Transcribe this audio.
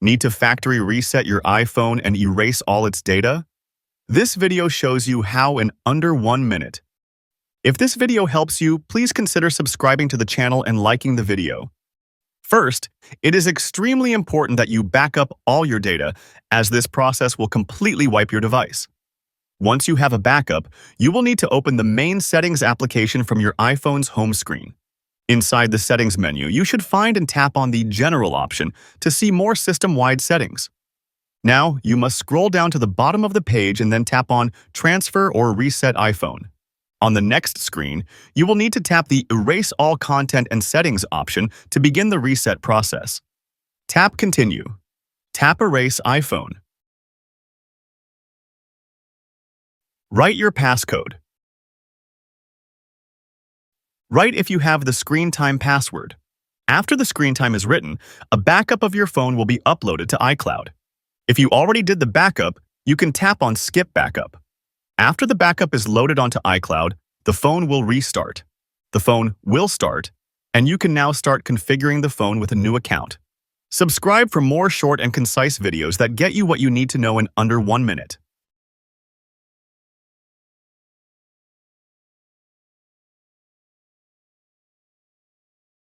Need to factory reset your iPhone and erase all its data? This video shows you how in under 1 minute. If this video helps you, please consider subscribing to the channel and liking the video. First, it is extremely important that you back up all your data, as this process will completely wipe your device. Once you have a backup, you will need to open the main settings application from your iPhone's home screen. Inside the settings menu, you should find and tap on the General option to see more system-wide settings. Now, you must scroll down to the bottom of the page and then tap on Transfer or Reset iPhone. On the next screen, you will need to tap the Erase All Content and Settings option to begin the reset process. Tap Continue. Tap Erase iPhone. Write your passcode. Write if you have the screen time password. After the screen time is written, a backup of your phone will be uploaded to iCloud. If you already did the backup, you can tap on Skip Backup. After the backup is loaded onto iCloud, the phone will restart. The phone will start, and you can now start configuring the phone with a new account. Subscribe for more short and concise videos that get you what you need to know in under 1 minute.